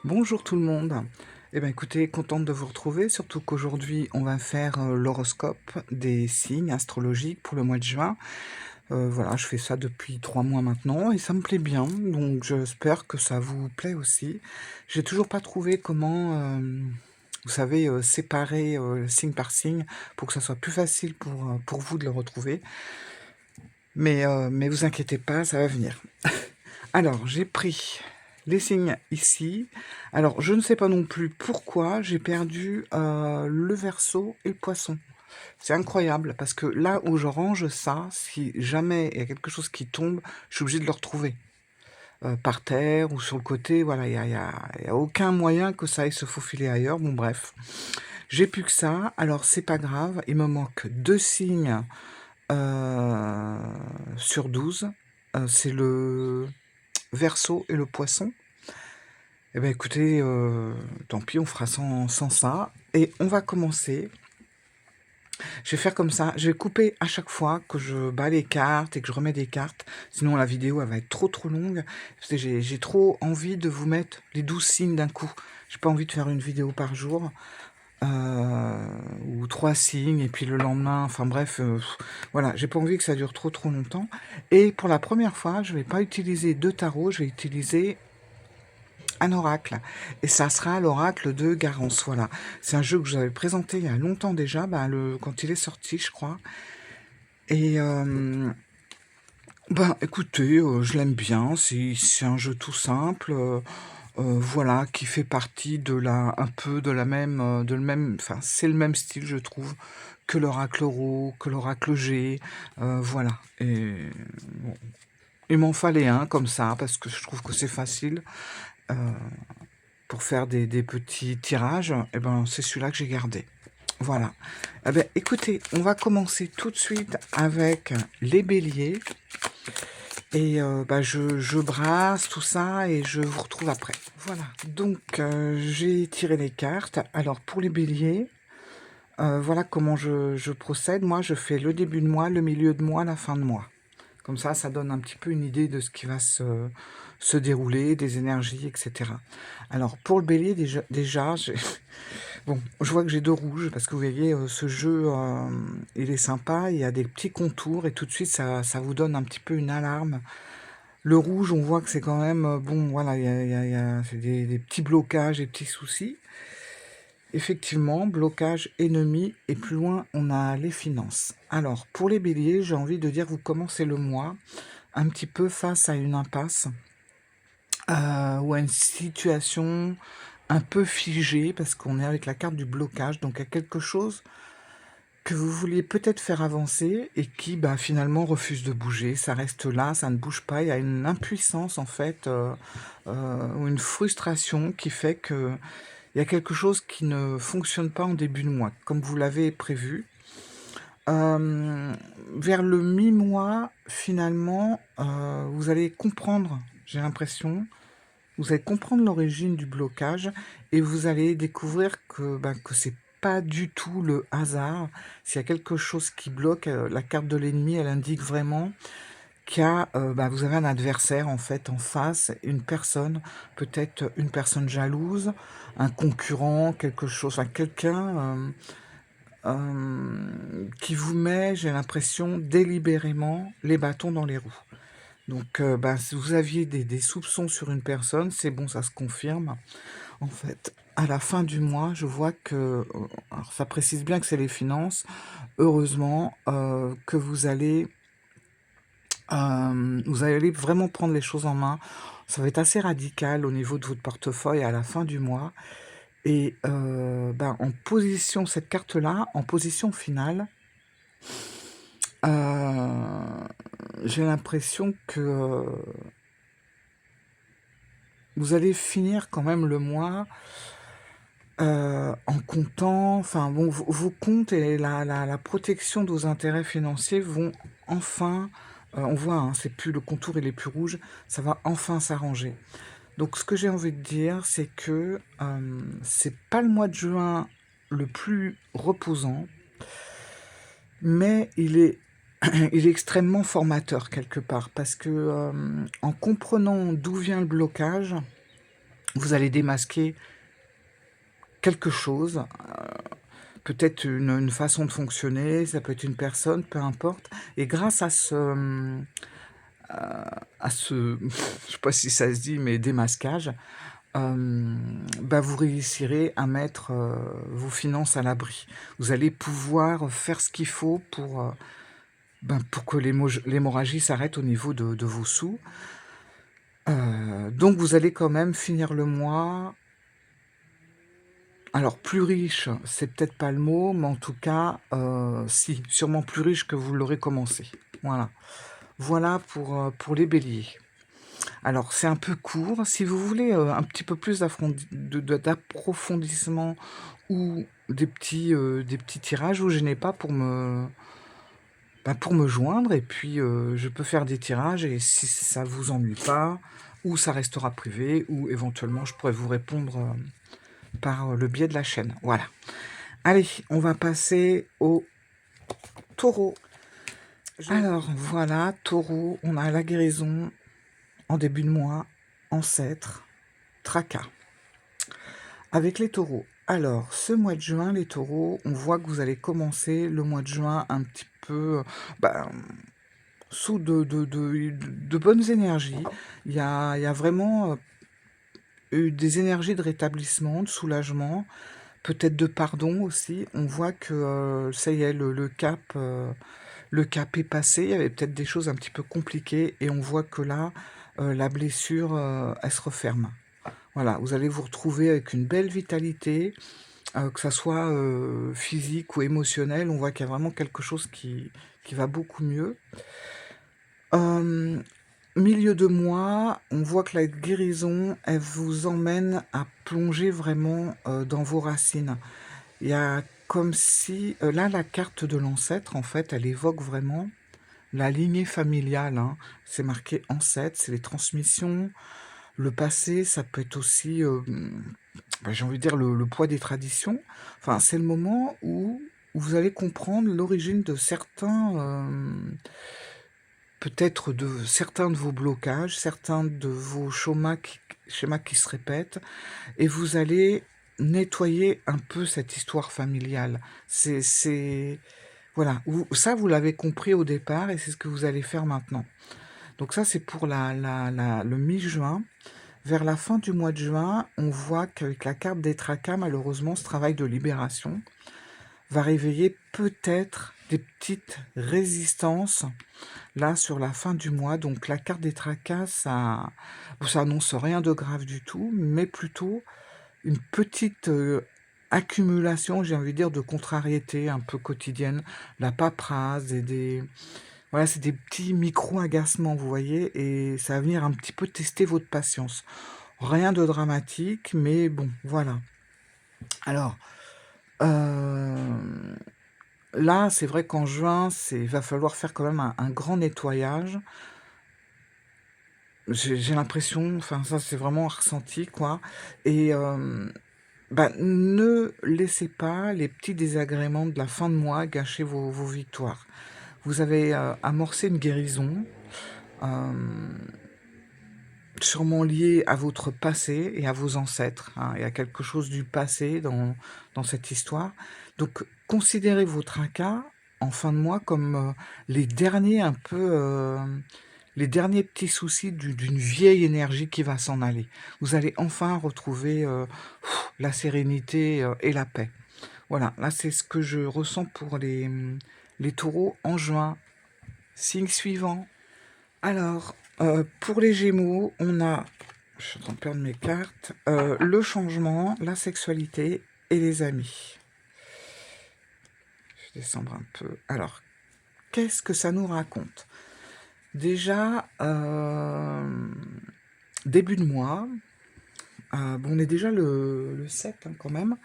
Bonjour tout le monde. Eh bien écoutez, contente de vous retrouver, surtout qu'aujourd'hui on va faire l'horoscope des signes astrologiques pour le mois de juin. Voilà, je fais ça depuis 3 mois maintenant et ça me plaît bien, donc j'espère que ça vous plaît aussi. J'ai toujours pas trouvé comment, vous savez, séparer signe par signe pour que ça soit plus facile pour vous de le retrouver. Mais vous inquiétez pas, ça va venir. Alors, j'ai pris les signes ici. Alors, je ne sais pas non plus pourquoi j'ai perdu le Verseau et le Poisson. C'est incroyable parce que là où je range ça, si jamais il y a quelque chose qui tombe, je suis obligée de le retrouver. Par terre ou sur le côté, voilà, il y a aucun moyen que ça aille se faufiler ailleurs. Bon, bref. J'ai plus que ça, alors c'est pas grave, il me manque 2 signes sur 12. C'est le Verseau et le Poisson. Eh bien écoutez, tant pis, on fera sans ça. Et on va commencer. Je vais faire comme ça. Je vais couper à chaque fois que je bats les cartes et que je remets des cartes. Sinon la vidéo elle va être trop longue. Parce que j'ai trop envie de vous mettre les 12 signes d'un coup. J'ai pas envie de faire une vidéo par jour. Ou 3 signes et puis le lendemain, enfin bref, voilà, j'ai pas envie que ça dure trop longtemps. Et pour la première fois, je vais pas utiliser de tarot, je vais utiliser un oracle. Et ça sera l'oracle de Garance, voilà. C'est un jeu que j'avais présenté il y a longtemps déjà, bah, quand il est sorti, je crois. Et ben, écoutez, je l'aime bien, c'est un jeu tout simple, voilà, qui fait partie un peu enfin, c'est le même style, je trouve, que l'oracle Ro, que l'oracle G, voilà. Et bon, il m'en fallait un comme ça, parce que je trouve que c'est facile. Pour faire des petits tirages, et ben, c'est celui-là que j'ai gardé. Voilà. Eh ben, écoutez, on va commencer tout de suite avec les béliers. Et bah, je brasse tout ça et je vous retrouve après. Voilà. Donc, j'ai tiré les cartes. Alors, pour les béliers, voilà comment je procède. Moi, je fais le début de mois, le milieu de mois, la fin de mois. Comme ça donne un petit peu une idée de ce qui va se dérouler, des énergies, etc. Alors, pour le bélier, déjà bon, je vois que j'ai 2 rouges, parce que vous voyez, ce jeu, il est sympa, il y a des petits contours, et tout de suite, ça vous donne un petit peu une alarme. Le rouge, on voit que c'est quand même, bon, voilà, c'est des petits blocages, des petits soucis. Effectivement, blocage ennemi, et plus loin, on a les finances. Alors, pour les béliers, j'ai envie de dire, vous commencez le mois un petit peu face à une impasse, ou à une situation un peu figée, parce qu'on est avec la carte du blocage, donc il y a quelque chose que vous vouliez peut-être faire avancer et qui, bah, finalement, refuse de bouger. Ça reste là, ça ne bouge pas. Il y a une impuissance, en fait, ou une frustration qui fait que il y a quelque chose qui ne fonctionne pas en début de mois, comme vous l'avez prévu. Vers le mi-mois, finalement, vous allez comprendre, j'ai l'impression, vous allez comprendre l'origine du blocage et vous allez découvrir que c'est pas du tout le hasard. S'il y a quelque chose qui bloque, la carte de l'ennemi, elle indique vraiment vous avez un adversaire en fait en face, une personne, peut-être une personne jalouse, un concurrent, quelque chose, enfin quelqu'un qui vous met, j'ai l'impression, délibérément les bâtons dans les roues. Donc, si vous aviez des soupçons sur une personne, c'est bon, ça se confirme. En fait, à la fin du mois, je vois que, alors ça précise bien que c'est les finances, heureusement, que vous allez vraiment prendre les choses en main. Ça va être assez radical au niveau de votre portefeuille à la fin du mois. Et en position, cette carte-là, en position finale, j'ai l'impression que vous allez finir quand même le mois en comptant, enfin bon, vos comptes et la protection de vos intérêts financiers vont enfin, on voit, hein, c'est plus le contour, il est plus rouge, ça va enfin s'arranger. Donc ce que j'ai envie de dire, c'est que c'est pas le mois de juin le plus reposant, mais il est il est extrêmement formateur quelque part parce que, en comprenant d'où vient le blocage, vous allez démasquer quelque chose, peut-être une façon de fonctionner, ça peut être une personne, peu importe et grâce à ce je sais pas si ça se dit, mais démasquage, bah, vous réussirez à mettre, vos finances à l'abri. Vous allez pouvoir faire ce qu'il faut pour que l'hémorragie s'arrête au niveau de vos sous. Donc vous allez quand même finir le mois alors plus riche, c'est peut-être pas le mot, mais en tout cas, si, sûrement plus riche que vous l'aurez commencé. Voilà. Voilà pour les béliers. Alors c'est un peu court. Si vous voulez, un petit peu plus d'approfondissement ou des petits tirages, vous gênez pas pour me joindre et puis, je peux faire des tirages et si ça vous ennuie pas, ou ça restera privé ou éventuellement je pourrais vous répondre, par, le biais de la chaîne. Voilà. Allez, on va passer au taureau. Alors voilà, taureau, on a la guérison en début de mois, ancêtre, tracas. Avec les taureaux. Alors, ce mois de juin, les taureaux, on voit que vous allez commencer le mois de juin un petit peu, ben, sous de bonnes énergies. Il y a vraiment eu des énergies de rétablissement, de soulagement, peut-être de pardon aussi. On voit que ça y est, le cap est passé. Il y avait peut-être des choses un petit peu compliquées et on voit que là, la blessure, elle se referme. Voilà, vous allez vous retrouver avec une belle vitalité, que ça soit physique ou émotionnel. On voit qu'il y a vraiment quelque chose qui va beaucoup mieux. Hem, Milieu de mois, on voit que la guérison, elle vous emmène à plonger vraiment, dans vos racines. Il y a comme si, là, la carte de l'ancêtre, en fait, elle évoque vraiment la lignée familiale, hein. C'est marqué ancêtre, c'est les transmissions. Le passé, ça peut être aussi, bah, j'ai envie de dire le poids des traditions. Enfin, c'est le moment où vous allez comprendre l'origine de certains, peut-être de certains de vos blocages, certains de vos schémas qui se répètent et vous allez nettoyer un peu cette histoire familiale. C'est voilà, vous l'avez compris au départ et c'est ce que vous allez faire maintenant. Donc ça, c'est pour le mi-juin. Vers la fin du mois de juin, on voit qu'avec la carte des tracas, malheureusement, ce travail de libération va réveiller peut-être des petites résistances là sur la fin du mois. Donc la carte des tracas, ça annonce rien de grave du tout, mais plutôt une petite accumulation, j'ai envie de dire, de contrariétés un peu quotidiennes, la paperasse et voilà, c'est des petits micro-agacements, vous voyez, et ça va venir un petit peu tester votre patience. Rien de dramatique, mais bon, voilà. Alors, là, c'est vrai qu'en juin, il va falloir faire quand même un grand nettoyage. J'ai l'impression, enfin ça c'est vraiment un ressenti quoi et bah, ne laissez pas les petits désagréments de la fin de mois gâcher vos victoires. Vous avez, amorcé une guérison, hem, sûrement liée à votre passé et à vos ancêtres, hein. Il y a quelque chose du passé dans cette histoire. Donc considérez vos tracas en fin de mois comme, les derniers un peu, les derniers petits soucis d'une vieille énergie qui va s'en aller. Vous allez enfin retrouver, la sérénité, et la paix. Voilà, là, c'est ce que je ressens pour les taureaux en juin. Signe suivant. Alors, pour les gémeaux, on a je suis en train de perdre mes cartes, le changement, la sexualité et les amis. Je vais descendre un peu. Alors, qu'est-ce que ça nous raconte? Déjà, début de mois, bon, on est déjà le 7 hein, quand même.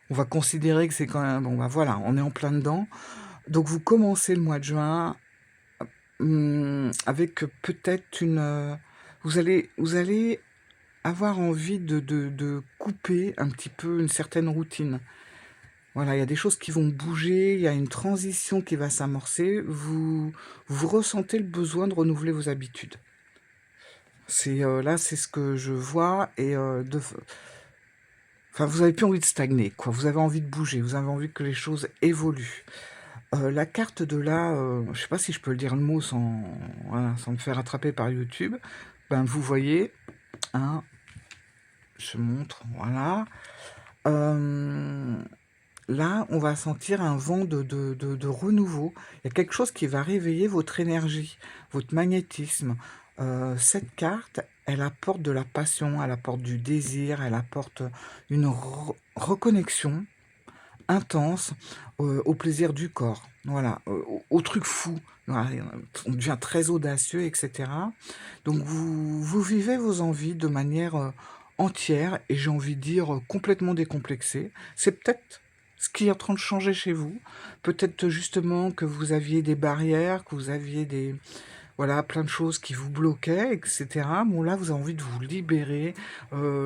On va considérer que c'est quand même... Bon, bah voilà, on est en plein dedans. Donc vous commencez le mois de juin avec peut-être vous allez avoir envie de couper un petit peu une certaine routine. Voilà, il y a des choses qui vont bouger, il y a une transition qui va s'amorcer. Vous ressentez le besoin de renouveler vos habitudes. Là, c'est ce que je vois et enfin, vous avez plus envie de stagner, quoi. Vous avez envie de bouger, vous avez envie que les choses évoluent. La carte de là, je sais pas si je peux le dire le mot sans, voilà, sans me faire attraper par YouTube. Ben, vous voyez, hein, je montre, voilà. Là, on va sentir un vent de renouveau. Il y a quelque chose qui va réveiller votre énergie, votre magnétisme. Cette carte, elle apporte de la passion, elle apporte du désir, elle apporte une reconnexion intense au plaisir du corps, voilà, au truc fou. Voilà, on devient très audacieux, etc. Donc vous vivez vos envies de manière entière et j'ai envie de dire complètement décomplexée. C'est peut-être ce qui est en train de changer chez vous. Peut-être justement que vous aviez des barrières, que vous aviez des, voilà, plein de choses qui vous bloquaient, etc. Bon, là, vous avez envie de vous libérer.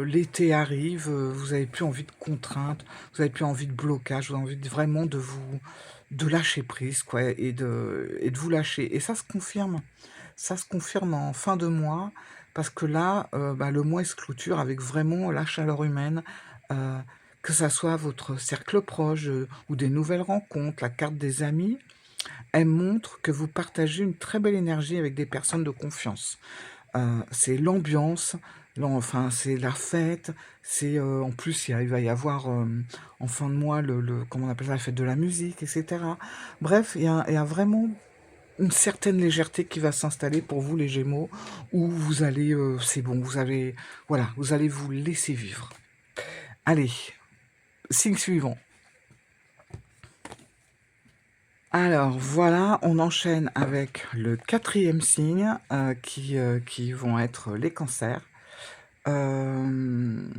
L'été arrive, vous avez plus envie de contraintes, vous avez plus envie de blocage, vous avez envie vraiment de lâcher prise, quoi, et de vous lâcher. Et ça se confirme. Ça se confirme en fin de mois, parce que là, bah, le mois il se clôture avec vraiment la chaleur humaine, heu, que ça soit votre cercle proche, ou des nouvelles rencontres, la carte des amis. Elle montre que vous partagez une très belle énergie avec des personnes de confiance. C'est l'ambiance, enfin, c'est la fête, en plus, il va y avoir, en fin de mois, comment on appelle ça? La fête de la musique et cetera. Bref, il y a vraiment une certaine légèreté qui va s'installer pour vous, les Gémeaux, où vous allez, c'est bon, voilà, vous allez vous laisser vivre. Allez, signe suivant. Alors voilà, on enchaîne avec le 4e signe, qui vont être les cancers. Hem,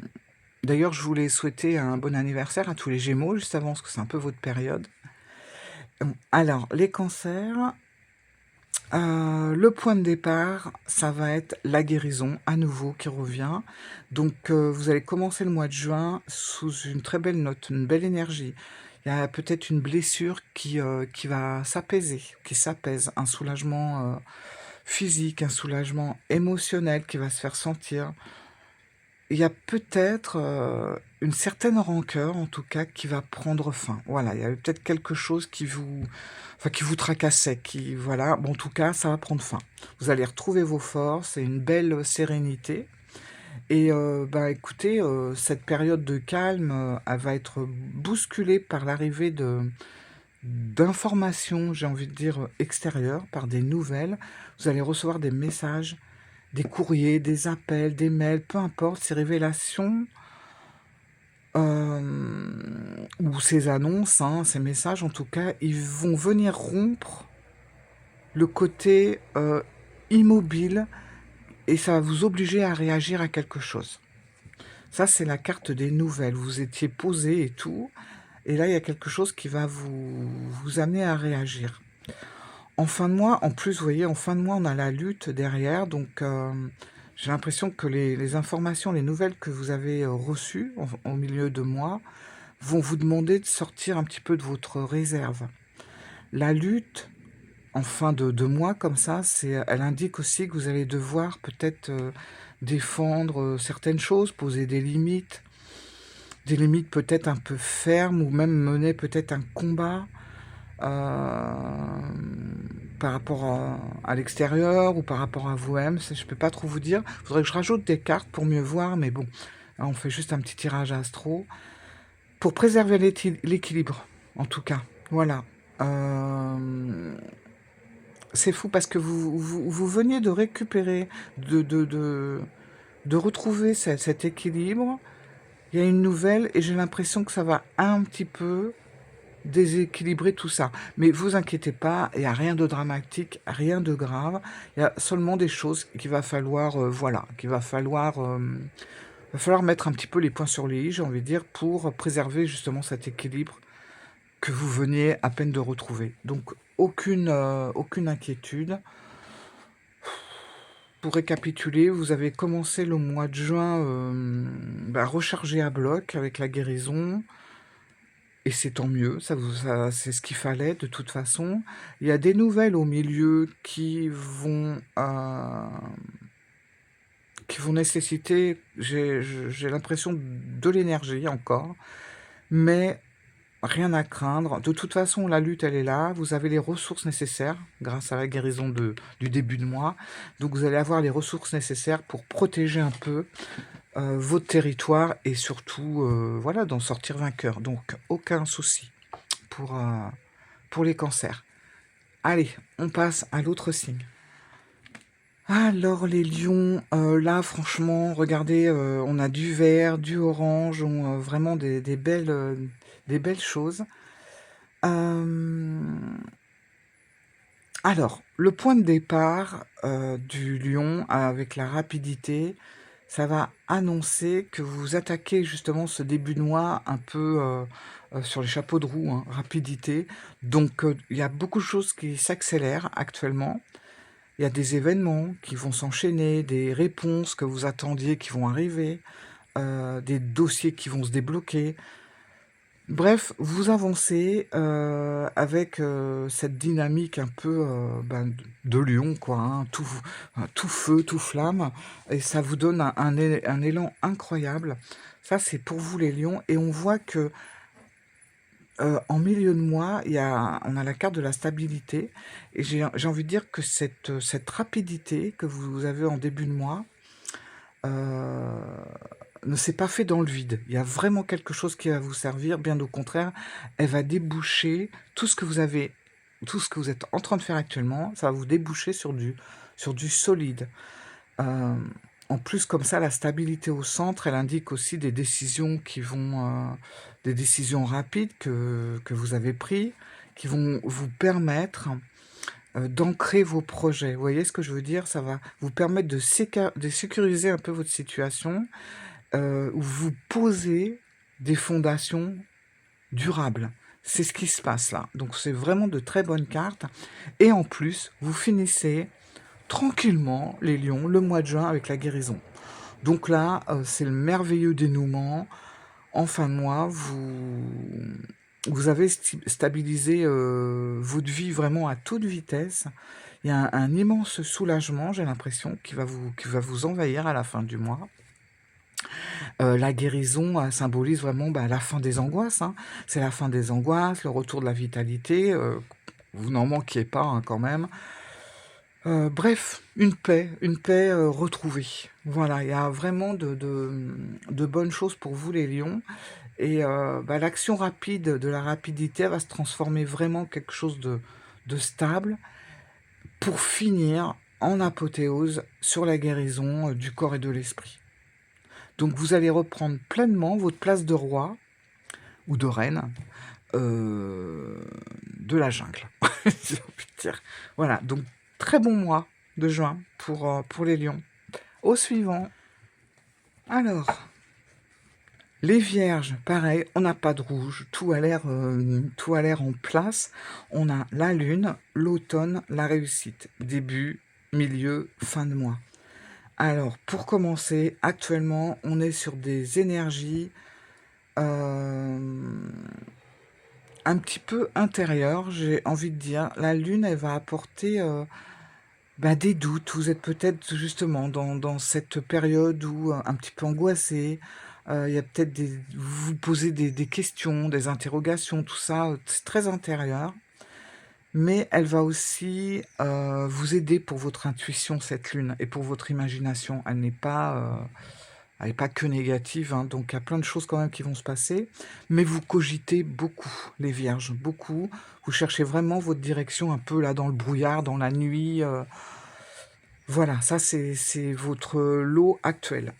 D'ailleurs, je voulais souhaiter un bon anniversaire à tous les Gémeaux juste avant, parce que c'est un peu votre période. Alors les cancers, le point de départ, ça va être la guérison à nouveau qui revient. Donc vous allez commencer le mois de juin sous une très belle note, une belle énergie. Il y a peut-être une blessure qui va s'apaiser, qui s'apaise, un soulagement, physique, un soulagement émotionnel qui va se faire sentir. Il y a peut-être, une certaine rancœur, en tout cas, qui va prendre fin. Voilà, il y avait peut-être quelque chose qui vous tracassait, voilà. Bon, en tout cas, ça va prendre fin. Vous allez retrouver vos forces et une belle, sérénité et bah, écoutez, cette période de calme, elle va être bousculée par l'arrivée d'informations, j'ai envie de dire, extérieures, par des nouvelles. Vous allez recevoir des messages, des courriers, des appels, des mails, peu importe, ces révélations, ou ces annonces, hein, ces messages en tout cas, ils vont venir rompre le côté, immobile et ça va vous obliger à réagir à quelque chose. Ça, c'est la carte des nouvelles. Vous étiez posé et tout et là, il y a quelque chose qui va vous amener à réagir. En fin de mois, en plus, vous voyez, en fin de mois, on a la lutte derrière, donc j'ai l'impression que les informations, les nouvelles que vous avez, reçues au milieu de mois, vont vous demander de sortir un petit peu de votre réserve. La lutte, en fin de mois comme ça, elle indique aussi que vous allez devoir peut-être, défendre, certaines choses, poser des limites peut-être un peu fermes ou même mener peut-être un combat. Par rapport à l'extérieur ou par rapport à vous-même, je peux pas trop vous dire. Il faudrait que je rajoute des cartes pour mieux voir, mais bon, là on fait juste un petit tirage astro. Pour préserver l'équilibre, en tout cas, voilà. C'est fou parce que vous veniez de récupérer, de retrouver cet équilibre. Il y a une nouvelle et j'ai l'impression que ça va un petit peu déséquilibrer tout ça. Mais vous inquiétez pas, il y a rien de dramatique, rien de grave. Il y a seulement des choses qu'il va falloir, voilà, va falloir mettre un petit peu les points sur les i, j'ai envie de dire, pour préserver justement cet équilibre que vous veniez à peine de retrouver. Donc aucune inquiétude. Pour récapituler, vous avez commencé le mois de juin, rechargé à bloc avec la guérison. Et c'est tant mieux, c'est ce qu'il fallait de toute façon. Il y a des nouvelles au milieu qui vont nécessiter, j'ai l'impression, de l'énergie encore, mais rien à craindre. De toute façon, la lutte, elle est là. Vous avez les ressources nécessaires grâce à la guérison du début de mois. Donc, vous allez avoir les ressources nécessaires pour protéger un peu votre territoire et surtout, voilà, d'en sortir vainqueur. Donc, aucun souci pour les cancers. Allez, on passe à l'autre signe. Alors les lions, là franchement, regardez, on a du vert, du orange, vraiment des belles choses. Alors, le point de départ du lion avec la rapidité, ça va annoncer que vous attaquez justement ce début de mois un peu sur les chapeaux de roue, hein, rapidité. Donc, il y a beaucoup de choses qui s'accélèrent actuellement. Il y a des événements qui vont s'enchaîner, des réponses que vous attendiez qui vont arriver, des dossiers qui vont se débloquer. Bref, vous avancez avec cette dynamique un peu de lion, quoi, hein, tout feu, tout flamme, et ça vous donne un élan incroyable. Ça, c'est pour vous les lions, et on voit que en milieu de mois, on a la carte de la stabilité, et j'ai envie de dire que cette rapidité que vous avez en début de mois ne s'est pas fait dans le vide. Il y a vraiment quelque chose qui va vous servir, bien au contraire, elle va déboucher tout ce que vous êtes en train de faire actuellement, ça va vous déboucher sur du solide. Euh, En plus, comme ça, la stabilité au centre, elle indique aussi des décisions des décisions rapides que vous avez prises, qui vont vous permettre d'ancrer vos projets. Vous voyez ce que je veux dire? Ça va vous permettre de sécuriser un peu votre situation, où vous posez des fondations durables. C'est ce qui se passe là. Donc c'est vraiment de très bonnes cartes. Et en plus, vous finissez tranquillement, les lions, le mois de juin avec la guérison. Donc là, c'est le merveilleux dénouement. En fin de mois, vous avez stabilisé votre vie vraiment à toute vitesse. Il y a un immense soulagement, j'ai l'impression, qui va vous envahir à la fin du mois. La guérison symbolise vraiment la fin des angoisses, hein. C'est la fin des angoisses, le retour de la vitalité. Vous n'en manquiez pas, hein, quand même. Bref, une paix retrouvée. Voilà, il y a vraiment de bonnes choses pour vous les lions. Et l'action rapide de la rapidité va se transformer vraiment en quelque chose de stable pour finir en apothéose sur la guérison du corps et de l'esprit. Donc vous allez reprendre pleinement votre place de roi ou de reine de la jungle. J'ai envie de dire. Voilà, donc très bon mois de juin pour les lions. Au suivant. Alors, les vierges, pareil, on n'a pas de rouge, tout a l'air en place. On a la lune, l'automne, la réussite, début, milieu, fin de mois. Alors, pour commencer, actuellement, on est sur des énergies un petit peu intérieures, j'ai envie de dire. La lune, elle va apporter des doutes. Vous êtes peut-être justement dans cette période où un petit peu angoissé. Il y a peut-être vous vous posez des questions, des interrogations, tout ça, c'est très intérieur. Mais elle va aussi vous aider pour votre intuition, cette lune, et pour votre imagination. Elle n'est pas que négative, hein, donc il y a plein de choses quand même qui vont se passer. Mais vous cogitez beaucoup, les vierges, beaucoup. Vous cherchez vraiment votre direction un peu là dans le brouillard, dans la nuit. Voilà, ça c'est votre lot actuel.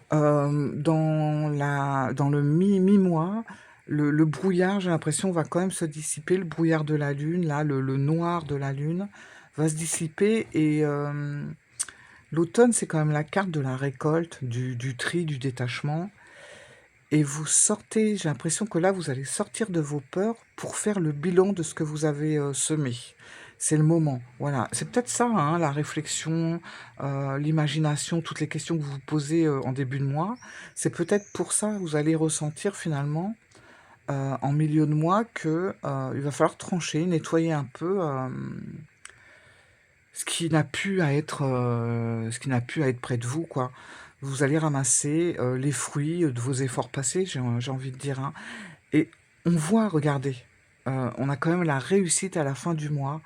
Dans le mi-mois, le brouillard, j'ai l'impression, va quand même se dissiper. Le brouillard de la lune, là, le noir de la lune, va se dissiper. Et l'automne, c'est quand même la carte de la récolte, du tri, du détachement. Et vous sortez, j'ai l'impression que là, vous allez sortir de vos peurs pour faire le bilan de ce que vous avez semé. C'est le moment, voilà. C'est peut-être ça, hein, la réflexion, l'imagination, toutes les questions que vous vous posez en début de mois. C'est peut-être pour ça que vous allez ressentir finalement en milieu de mois que, il va falloir trancher, nettoyer un peu, ce qui n'a pu à être près de vous, quoi. Vous allez ramasser, les fruits, de vos efforts passés, j'ai envie de dire, hein, et on voit, regardez, on a quand même la réussite à la fin du mois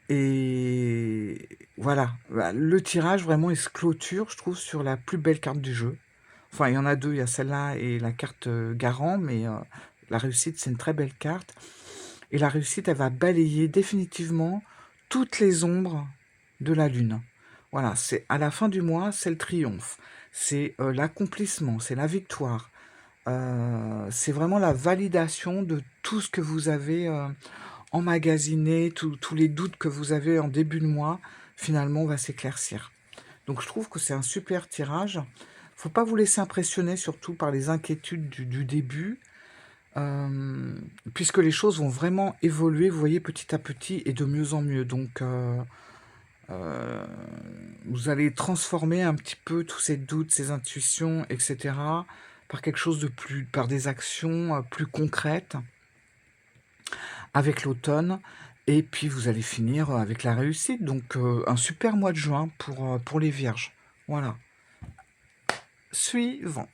et voilà, bah, le tirage vraiment il se clôture, je trouve, sur la plus belle carte du jeu. Enfin, il y en a 2, il y a celle-là et la carte, garant, mais la réussite, c'est une très belle carte et la réussite, elle va balayer définitivement toutes les ombres de la lune. Voilà, c'est à la fin du mois, c'est le triomphe, c'est, l'accomplissement, c'est la victoire, c'est vraiment la validation de tout ce que vous avez, emmagasiné, tous les doutes que vous avez en début de mois, finalement, va s'éclaircir. Donc je trouve que c'est un super tirage. Faut pas vous laisser impressionner surtout par les inquiétudes du début, puisque les choses vont vraiment évoluer, vous voyez, petit à petit et de mieux en mieux. Donc heu, vous allez transformer un petit peu tous ces doutes, ces intuitions et cetera, par quelque chose de plus par des actions, plus concrètes avec l'automne et puis vous allez finir, avec la réussite. Donc un super mois de juin pour les vierges. Voilà. Suivant.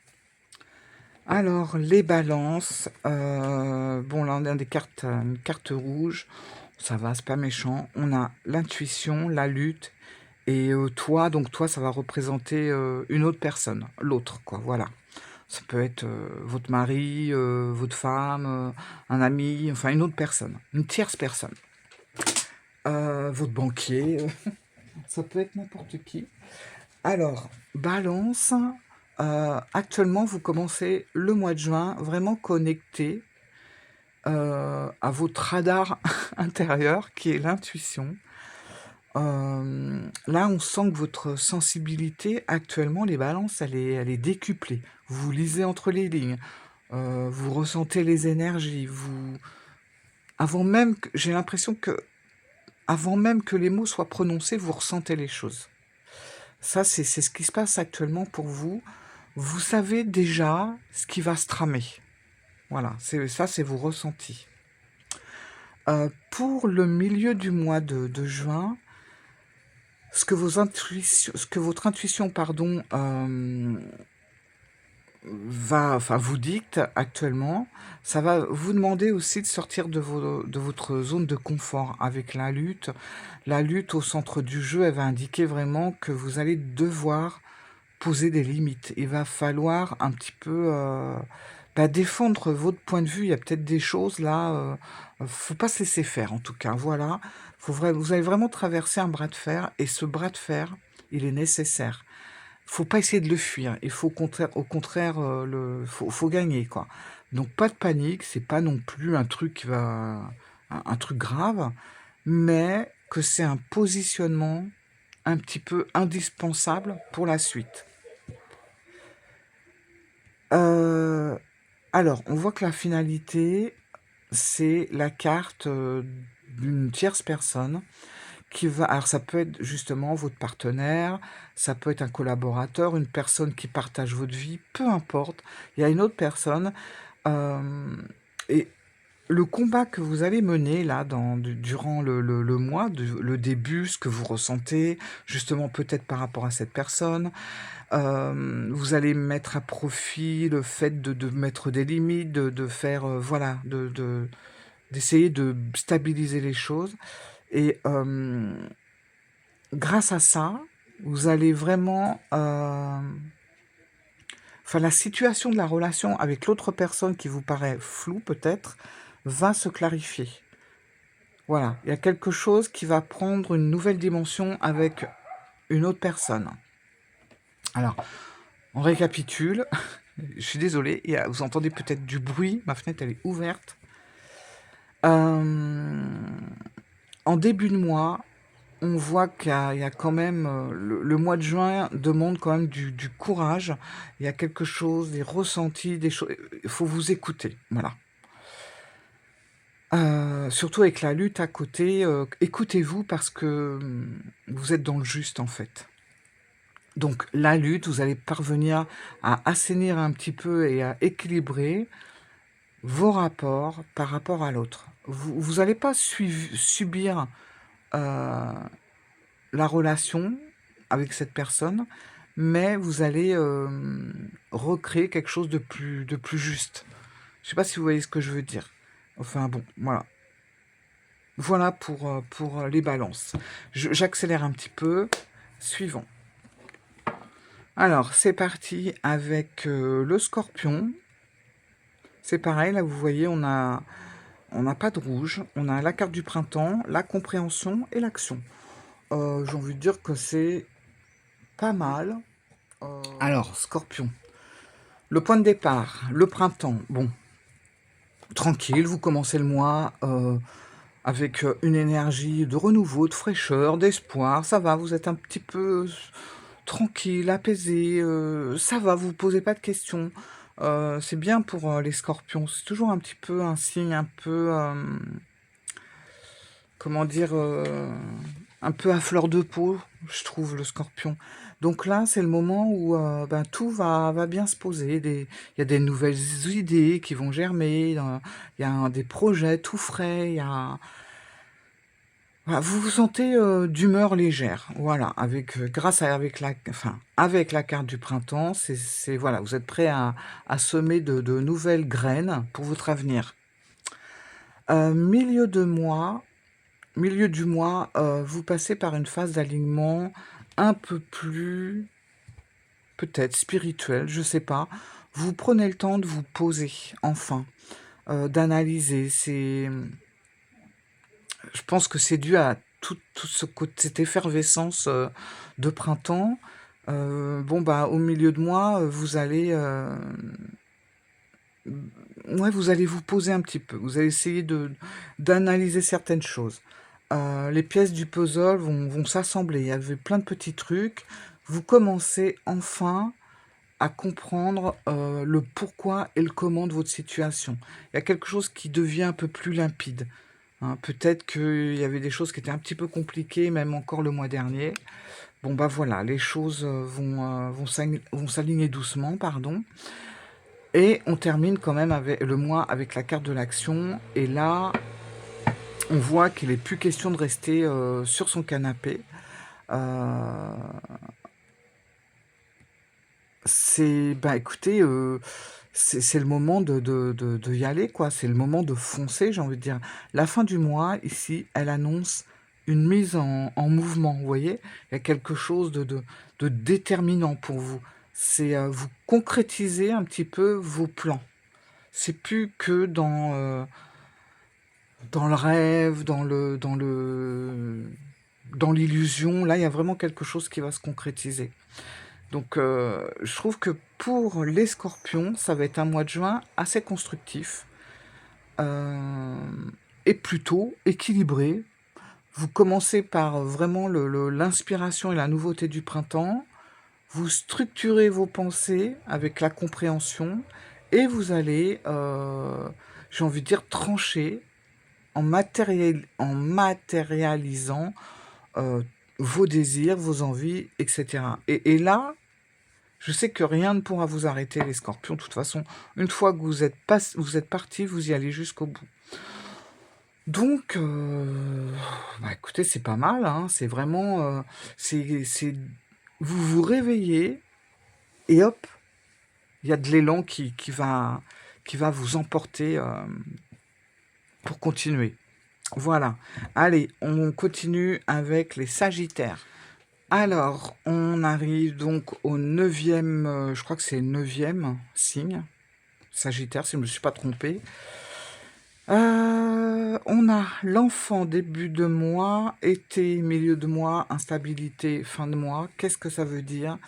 Alors les balances, bon là on a des cartes, une carte rouge, ça va, c'est pas méchant. On a l'intuition, la lutte et toi, donc toi ça va représenter, une autre personne, l'autre quoi, voilà. Ça peut être, votre mari, votre femme, un ami, enfin une autre personne, une tierce personne. Votre banquier, ça peut être n'importe qui. Alors, Balance, actuellement, vous commencez le mois de juin vraiment connecté, à votre radar intérieur qui est l'intuition. Là, on sent que votre sensibilité actuellement, les balances, elle est décuplée. Vous lisez entre les lignes, vous ressentez les énergies, avant même que j'ai l'impression que avant même que les mots soient prononcés, vous ressentez les choses. Ça, c'est ce qui se passe actuellement pour vous. Vous savez déjà ce qui va se tramer. Voilà, c'est vos ressentis. Pour le milieu du mois de juin, ce que votre intuition, pardon, vous dicte actuellement, ça va vous demander aussi de sortir de votre zone de confort avec la lutte. La lutte au centre du jeu, elle va indiquer vraiment que vous allez devoir poser des limites. Il va falloir un petit peu, défendre votre point de vue. Il y a peut-être des choses là, faut pas se laisser faire en tout cas, voilà. Vous allez vraiment traverser un bras de fer et ce bras de fer, il est nécessaire. Faut pas essayer de le fuir, il faut au contraire, faut gagner, quoi. Donc pas de panique, c'est pas non plus un truc qui va un truc grave, mais que c'est un positionnement un petit peu indispensable pour la suite. Heu, alors, on voit que la finalité, c'est la carte, d'une tierce personne qui va alors ça peut être justement votre partenaire, ça peut être un collaborateur, une personne qui partage votre vie, peu importe. Il y a une autre personne, hem et le combat que vous allez mener là durant le mois, le début, ce que vous ressentez, justement peut-être par rapport à cette personne, vous allez mettre à profit le fait de mettre des limites, de faire, voilà, d'essayer de stabiliser les choses et grâce à ça, vous allez vraiment, la situation de la relation avec l'autre personne qui vous paraît floue peut-être, va se clarifier. Voilà, il y a quelque chose qui va prendre une nouvelle dimension avec une autre personne. Alors, on récapitule. Je suis désolée, vous entendez peut-être du bruit, ma fenêtre elle est ouverte. En début de mois, on voit qu'il y a quand même, le mois de juin demande quand même du courage. Il y a quelque chose, des ressentis, des choses, il faut vous écouter, voilà. Surtout avec la lutte à côté, écoutez-vous parce que, vous êtes dans le juste, en fait. Donc la lutte, vous allez parvenir à assainir un petit peu et à équilibrer. vos rapports par rapport à l'autre. Vous allez pas subir, heu, la relation avec cette personne, mais vous allez, recréer quelque chose de plus juste. Je sais pas si vous voyez ce que je veux dire? Enfin bon, voilà. Voilà pour, les balances. J'accélère un petit peu. Suivant. Alors, c'est parti avec, le scorpion. C'est pareil, là, vous voyez, on n'a pas de rouge. On a la carte du printemps, la compréhension et l'action. J'ai envie de dire que c'est pas mal. Alors, scorpion. Le point de départ, le printemps. Bon, tranquille, vous commencez le mois, avec, une énergie de renouveau, de fraîcheur, d'espoir. Ça va, vous êtes un petit peu tranquille, apaisé, ça va, vous vous posez pas de questions. C'est bien pour, les scorpions. C'est toujours un petit peu un signe un peu, comment dire? Un peu à fleur de peau, je trouve, le scorpion. Donc là, c'est le moment où, ben, tout va bien se poser. Il y a des nouvelles idées qui vont germer, il y a des projets tout frais, il y a voilà, vous vous sentez, d'humeur légère, voilà, avec, grâce à avec la carte du printemps, c'est voilà, vous êtes prêt à semer de nouvelles graines pour votre avenir. Milieu de mois Milieu du mois, vous passez par une phase d'alignement un peu plus, peut-être spirituelle, je sais pas. Vous prenez le temps de vous poser, enfin, d'analyser. Je pense que c'est dû à tout ce côté cette effervescence, de printemps. Bon, bah, au milieu de mois, vous allez, ouais, vous allez vous poser un petit peu. Vous allez essayer d'analyser certaines choses. Les pièces du puzzle vont s'assembler. Il y avait plein de petits trucs. Vous commencez enfin à comprendre, le pourquoi et le comment de votre situation. Il y a quelque chose qui devient un peu plus limpide, hein. Peut-être qu'il y avait des choses qui étaient un petit peu compliquées, même encore le mois dernier. Bon, bah, voilà, les choses, vont s'aligner doucement, pardon. Et on termine quand même avec le mois avec la carte de l'action. Et là, on voit qu'il n'est plus question de rester sur son canapé. Euh, bah écoutez, c'est le moment de y aller, quoi. C'est le moment de foncer, j'ai envie de dire. La fin du mois, ici, elle annonce une mise en mouvement, vous voyez? Il y a quelque chose de déterminant pour vous. C'est vous concrétisez un petit peu vos plans. C'est plus que dans le rêve, dans l'illusion. Là, il y a vraiment quelque chose qui va se concrétiser. Donc, je trouve que pour les scorpions, ça va être un mois de juin assez constructif, et plutôt équilibré. Vous commencez par vraiment l'inspiration et la nouveauté du printemps. Vous structurez vos pensées avec la compréhension et vous allez, j'ai envie de dire, trancher en matérialisant, heu, vos désirs, vos envies et cetera. Et là, je sais que rien ne pourra vous arrêter les scorpions. De toute façon, une fois que vous êtes partis, vous y allez jusqu'au bout. Donc, bah, écoutez, c'est pas mal, hein. C'est vraiment, c'est vous vous réveillez et hop, il y a de l'élan qui va vous emporter, pour continuer. Voilà. Allez, on continue avec les sagittaires. Alors, on arrive donc au neuvième, je crois que c'est le neuvième signe, sagittaire, si je ne me suis pas trompé. On a l'enfant début de mois, été milieu de mois, instabilité fin de mois. Qu'est-ce que ça veut dire?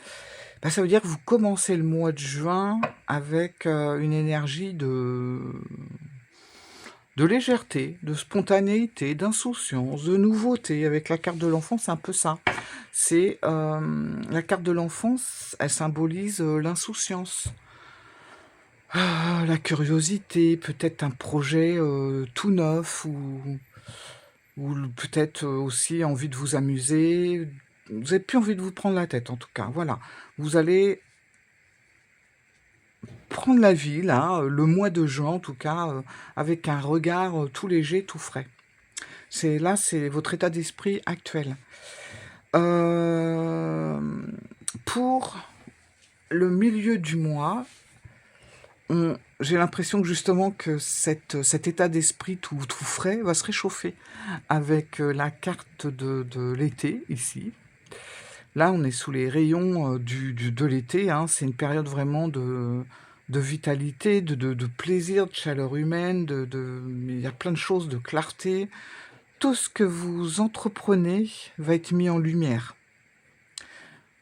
Bah, ça veut dire que vous commencez le mois de juin avec une énergie de légèreté, de spontanéité, d'insouciance, de nouveauté. Avec la carte de l'enfant, c'est un peu ça. C'est la carte de l'enfance, elle symbolise l'insouciance, la curiosité, peut-être un projet tout neuf ou peut-être aussi envie de vous amuser. Vous n'avez plus envie de vous prendre la tête, en tout cas. Voilà. Vous allez prendre la vie, là, le mois de juin en tout cas, avec un regard tout léger, tout frais. C'est votre état d'esprit actuel. Euh, pour le milieu du mois, j'ai l'impression que justement que cet état d'esprit tout frais va se réchauffer avec la carte de l'été ici. Là, on est sous les rayons de l'été, hein. C'est une période vraiment de vitalité, de plaisir, de chaleur humaine, il y a plein de choses, de clarté. Tout ce que vous entreprenez va être mis en lumière.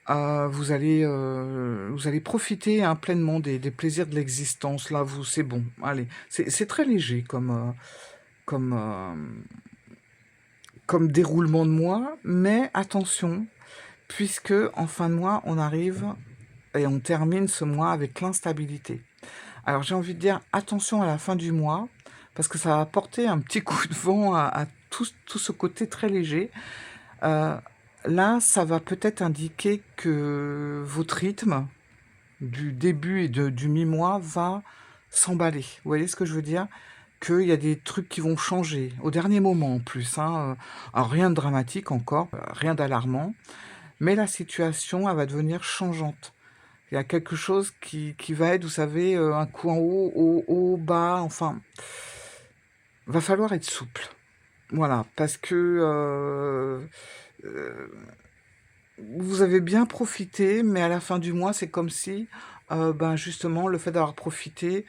Vous allez profiter hein, pleinement des plaisirs de l'existence. Là, c'est bon. Allez, c'est très léger comme, euh, comme déroulement de mois, mais attention, puisque en fin de mois, on arrive et on termine ce mois avec l'instabilité. Alors j'ai envie de dire attention à la fin du mois, parce que ça va apporter un petit coup de vent à tout ce côté très léger. Euh, Là, ça va peut-être indiquer que votre rythme du début et du mi-mois va s'emballer. Vous voyez ce que je veux dire? Qu'il y a des trucs qui vont changer, au dernier moment en plus. Hein. Alors rien de dramatique encore, rien d'alarmant, mais la situation, elle va devenir changeante. Il y a quelque chose qui va être, vous savez, un coup en haut, bas, enfin, va falloir être souple. Voilà, parce que euh, vous avez bien profité, mais à la fin du mois, c'est comme si, ben justement, le fait d'avoir profité,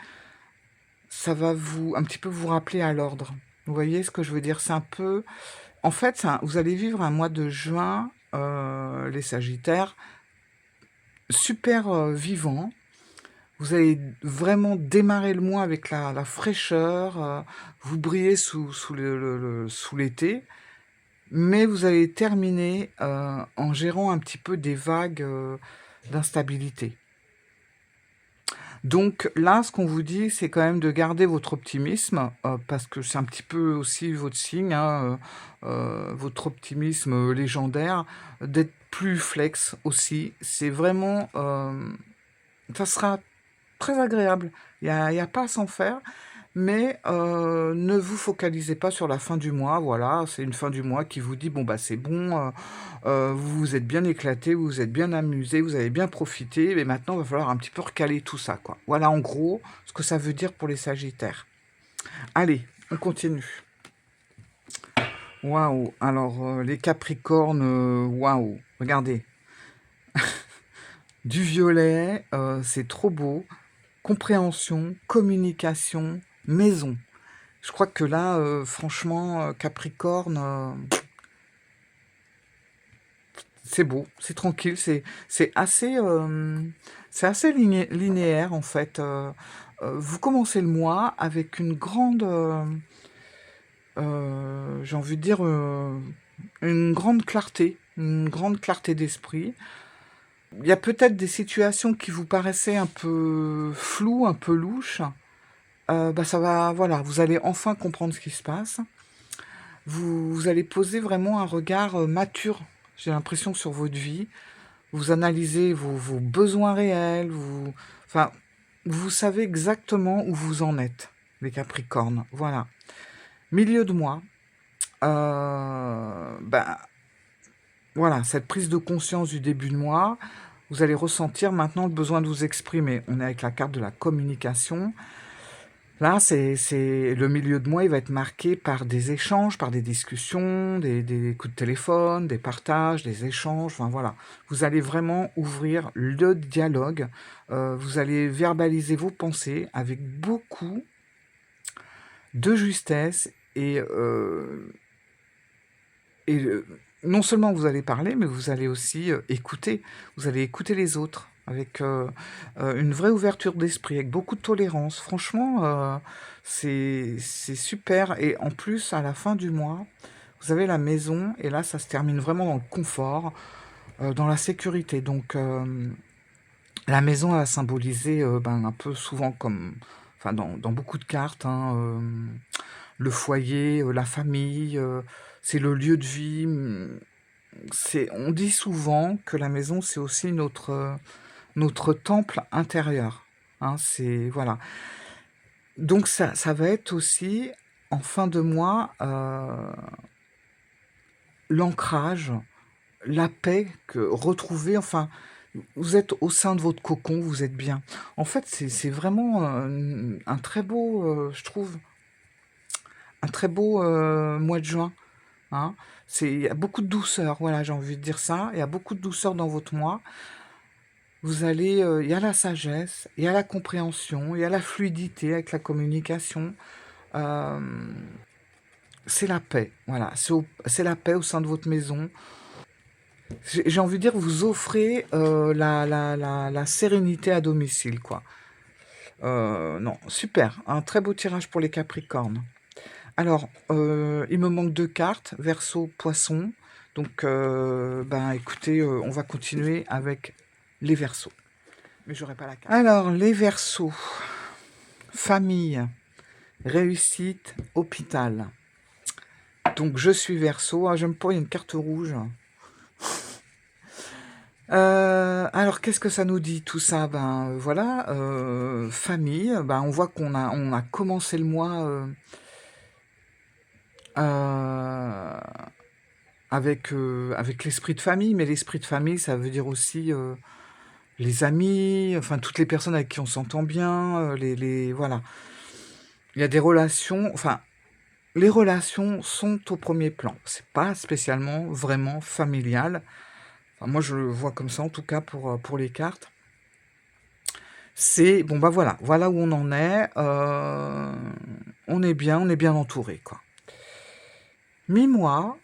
ça va un petit peu vous rappeler à l'ordre. Vous voyez ce que je veux dire? C'est un peu, en fait, vous allez vivre un mois de juin, les Sagittaires, super vivant. Vous allez vraiment démarrer le mois avec la fraîcheur, vous brillez sous l'été, mais vous allez terminer en gérant un petit peu des vagues d'instabilité. Donc là, ce qu'on vous dit, c'est quand même de garder votre optimisme, parce que c'est un petit peu aussi votre signe, hein, votre optimisme légendaire, d'être plus flex aussi. C'est vraiment, ça sera très agréable. Il y a pas à s'en faire. Mais ne vous focalisez pas sur la fin du mois, voilà, c'est une fin du mois qui vous dit, bon, bah c'est bon, vous vous êtes bien éclaté, vous vous êtes bien amusé, vous avez bien profité, mais maintenant, il va falloir un petit peu recaler tout ça, quoi. Voilà, en gros, ce que ça veut dire pour les Sagittaires. Allez, on continue. Waouh, alors les Capricornes, waouh, regardez. Du violet, c'est trop beau. Compréhension, communication, maison. Je crois que là, franchement, Capricorne, c'est beau, c'est tranquille, c'est assez linéaire en fait. Vous commencez le mois avec j'ai envie de dire, une grande clarté d'esprit. Il y a peut-être des situations qui vous paraissaient un peu floues, un peu louches. Bah ça va, voilà, vous allez enfin comprendre ce qui se passe. Vous allez poser vraiment un regard mature, j'ai l'impression, sur votre vie. Vous analysez vos besoins réels, enfin, vous savez exactement où vous en êtes, les Capricornes. Voilà. Milieu de mois, ben, voilà, cette prise de conscience du début de mois, vous allez ressentir maintenant le besoin de vous exprimer. On est avec la carte de la communication. Là, c'est le milieu de mois, il va être marqué par des échanges, par des discussions, des coups de téléphone, des partages, des échanges. Enfin voilà, vous allez vraiment ouvrir le dialogue. Vous allez verbaliser vos pensées avec beaucoup de justesse et non seulement vous allez parler, mais vous allez aussi écouter. Vous allez écouter les autres avec une vraie ouverture d'esprit, avec beaucoup de tolérance. Franchement, c'est super. Et en plus, à la fin du mois, vous avez la maison, et là, ça se termine vraiment dans le confort, dans la sécurité. Donc, la maison, elle va symboliser ben, un peu souvent comme, enfin, dans beaucoup de cartes, hein, le foyer, la famille, c'est le lieu de vie. On dit souvent que la maison, c'est aussi notre temple intérieur. hein, c'est voilà. Donc ça va être aussi, en fin de mois, l'ancrage, la paix que retrouver, enfin, vous êtes au sein de votre cocon, vous êtes bien. En fait, c'est vraiment, un très beau, je trouve, un très beau, mois de juin, hein. Il y a beaucoup de douceur, voilà, j'ai envie de dire ça. Il y a beaucoup de douceur dans votre mois. Vous allez, il y a la sagesse, il y a la compréhension, il y a la fluidité avec la communication. Hem, c'est la paix, voilà, c'est la paix au sein de votre maison. J'ai envie de dire, vous offrez, la sérénité à domicile, quoi. Non, super, un très beau tirage pour les Capricornes. Alors, il me manque 2 cartes, Verseau, Poisson. Donc, ben, écoutez, on va continuer avec les Verseaux. Mais j'aurai pas la carte. Alors, les Verseaux, famille, réussite, hôpital. Donc, je suis Verseau. Ah, j'aime pas, il y a une carte rouge. Alors qu'est-ce que ça nous dit tout ça? Ben, voilà, famille, ben, on voit qu'on a commencé le mois, avec l'esprit de famille, mais l'esprit de famille, ça veut dire aussi, les amis, enfin toutes les personnes avec qui on s'entend bien, les voilà. Il y a des relations, enfin, les relations sont au premier plan. C'est pas spécialement vraiment familial. Enfin, moi, je le vois comme ça, en tout cas pour les cartes. C'est bon, bah, voilà où on en est, on est bien entouré, quoi. Mi-mois,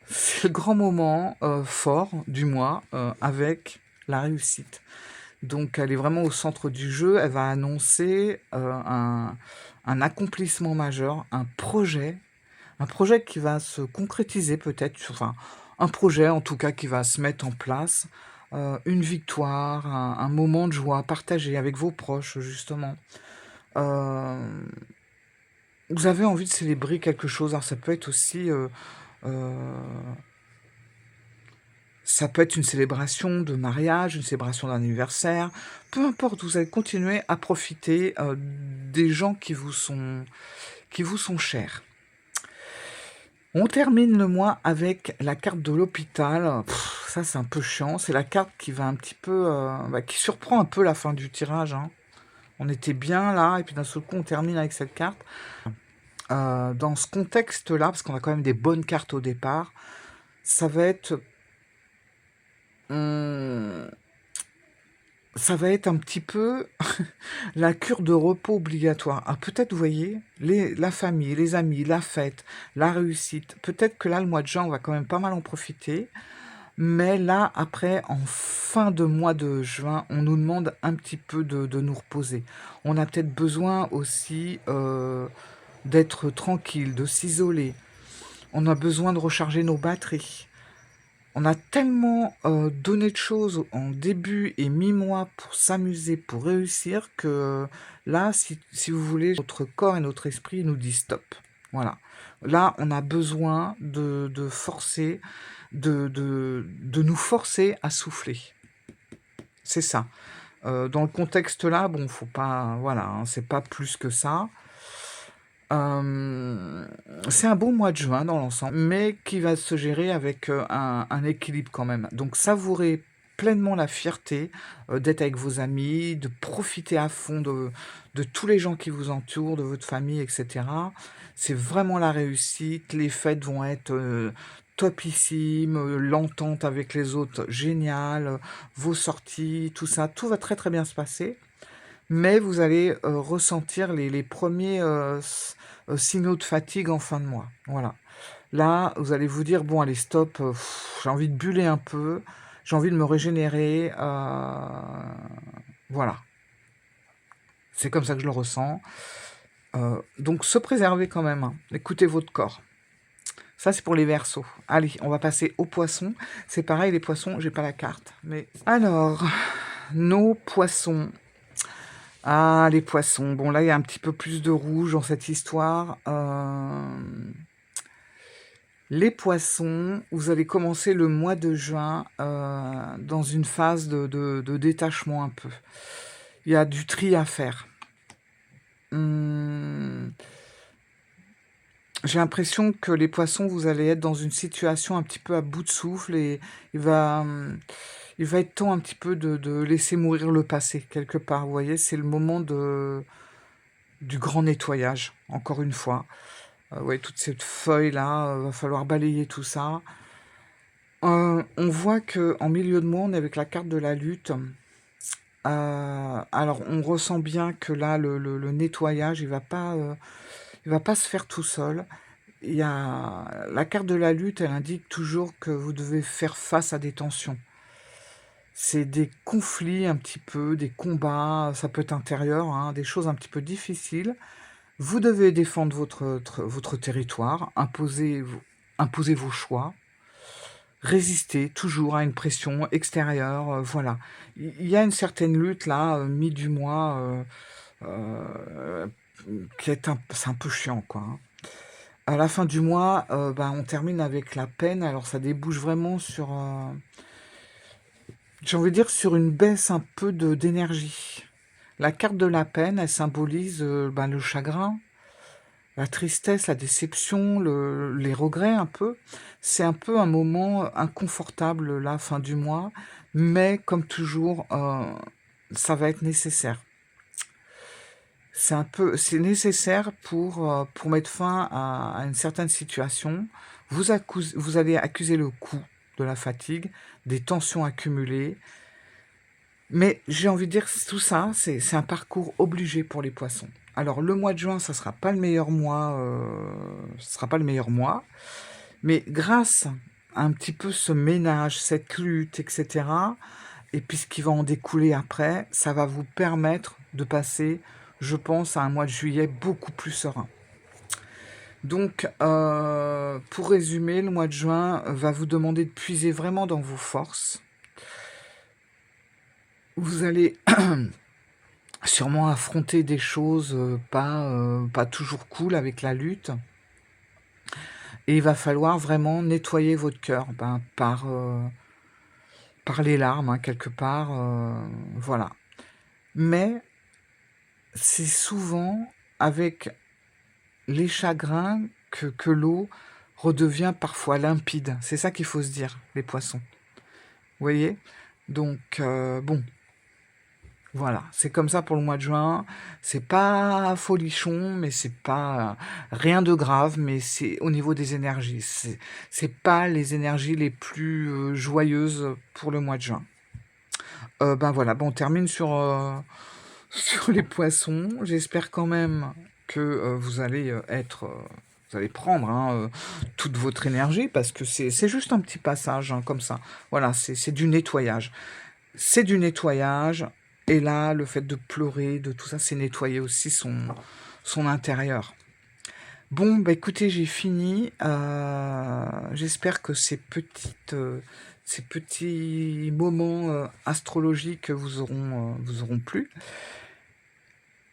c'est le grand moment, fort du mois, avec la réussite. Donc elle est vraiment au centre du jeu, elle va annoncer, un accomplissement majeur, un projet qui va se concrétiser peut-être, enfin, un projet en tout cas qui va se mettre en place, une victoire, un moment de joie partagé avec vos proches justement. Hem, vous avez envie de célébrer quelque chose, alors ça peut être aussi, heu, ça peut être une célébration de mariage, une célébration d'anniversaire, peu importe, vous allez continuer à profiter, des gens qui vous sont chers. On termine le mois avec la carte de l'hôpital. Ça, c'est un peu chiant. C'est la carte qui va un petit peu, bah, qui surprend un peu la fin du tirage, hein. On était bien là, et puis d'un seul coup, on termine avec cette carte. Dans ce contexte-là, parce qu'on a quand même des bonnes cartes au départ, ça va être, mmh, ça va être un petit peu la cure de repos obligatoire. Ah, peut-être, vous voyez, la famille, les amis, la fête, la réussite. Peut-être que là, le mois de juin, on va quand même pas mal en profiter. Mais là, après, en fin de mois de juin, on nous demande un petit peu de nous reposer. On a peut-être besoin aussi, d'être tranquille, de s'isoler. On a besoin de recharger nos batteries. On a tellement, donné de choses en début et mi-mois pour s'amuser, pour réussir que là, si vous voulez, notre corps et notre esprit nous disent: «Stop». Voilà. Là, on a besoin de forcer, de nous forcer à souffler. C'est ça. Dans le contexte là, bon, faut pas voilà, hein, c'est pas plus que ça. Hem, c'est un bon mois de juin dans l'ensemble, mais qui va se gérer avec, un équilibre quand même. Donc savourez pleinement la fierté, d'être avec vos amis, de profiter à fond de tous les gens qui vous entourent, de votre famille et cetera. C'est vraiment la réussite, les fêtes vont être, topissimes, l'entente avec les autres géniale, vos sorties, tout ça, tout va très, très bien se passer. Mais vous allez, ressentir les 1ers, signaux de fatigue en fin de mois. Voilà. Là, vous allez vous dire: «Bon allez stop, j'ai envie de buller un peu, j'ai envie de me régénérer», voilà. C'est comme ça que je le ressens. Donc se préserver quand même, hein. Écoutez votre corps. Ça, c'est pour les Verseaux. Allez, on va passer aux Poissons. C'est pareil, les Poissons, j'ai pas la carte, mais alors, nos Poissons. Ah, les Poissons. Bon, là, il y a un petit peu plus de rouge dans cette histoire. Les Poissons, vous allez commencer le mois de juin, dans une phase de détachement un peu. Il y a du tri à faire. Mmh, j'ai l'impression que les poissons, vous allez être dans une situation un petit peu à bout de souffle et il va, mmh, il va être temps un petit peu de laisser mourir le passé quelque part, vous voyez? C'est le moment du grand nettoyage, encore une fois. Ouais, toute cette feuille-là, va falloir balayer tout ça. On voit que en milieu de mois, on est avec la carte de la lutte. Alors on ressent bien que là, le nettoyage, il va pas se faire tout seul. Il y a la carte de la lutte, elle indique toujours que vous devez faire face à des tensions. C'est des conflits un petit peu, des combats, ça peut être intérieur, hein, des choses un petit peu difficiles. Vous devez défendre votre territoire, imposer vos choix, résister toujours à une pression extérieure, voilà. Il y a une certaine lutte là, mi-du-mois, qui est c'est un peu chiant, quoi, hein. À la fin du mois, bah, on termine avec la peine, alors ça débouche vraiment sur, j'ai envie de dire sur une baisse un peu d'énergie. La carte de la peine, elle symbolise, bah, le chagrin, la tristesse, la déception, les regrets un peu. C'est un peu un moment inconfortable, la fin du mois, mais comme toujours, ça va être nécessaire. C'est nécessaire pour mettre fin à une certaine situation. Vous allez accuser le coup de la fatigue, des tensions accumulées, mais j'ai envie de dire tout ça, c'est un parcours obligé pour les poissons. Alors le mois de juin, ça sera pas le meilleur mois, ce sera pas le meilleur mois, mais grâce à un petit peu ce ménage, cette lutte, et cetera, et puis ce qui va en découler après, ça va vous permettre de passer, je pense, à un mois de juillet beaucoup plus serein. Donc, pour résumer, le mois de juin va vous demander de puiser vraiment dans vos forces. Vous allez sûrement affronter des choses, pas toujours cool avec la lutte et il va falloir vraiment nettoyer votre cœur, ben, par les larmes, hein, quelque part, voilà. Mais c'est souvent avec les chagrins que l'eau redevient parfois limpide. C'est ça qu'il faut se dire, les poissons. Vous voyez? Donc, bon, voilà, c'est comme ça pour le mois de juin. C'est pas folichon, mais c'est pas rien de grave, mais c'est au niveau des énergies. C'est pas les énergies les plus joyeuses pour le mois de juin. Ben voilà, bon, on termine sur, sur les poissons. J'espère quand même que vous allez vous allez prendre, hein, toute votre énergie parce que c'est juste un petit passage, hein, comme ça. Voilà, c'est du nettoyage. C'est du nettoyage et là, le fait de pleurer, de tout ça, c'est nettoyer aussi son intérieur. Bon, bah, écoutez, j'ai fini, j'espère que ces petits moments, astrologiques vous auront plu.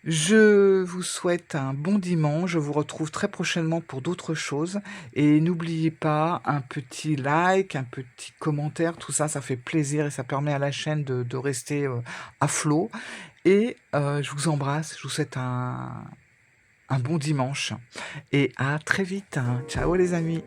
Je vous souhaite un bon dimanche. Je vous retrouve très prochainement pour d'autres choses. Et n'oubliez pas un petit like, un petit commentaire. Tout ça, ça fait plaisir et ça permet à la chaîne de rester à flot. Et je vous embrasse. Je vous souhaite un bon dimanche. Et à très vite, hein. Ciao les amis.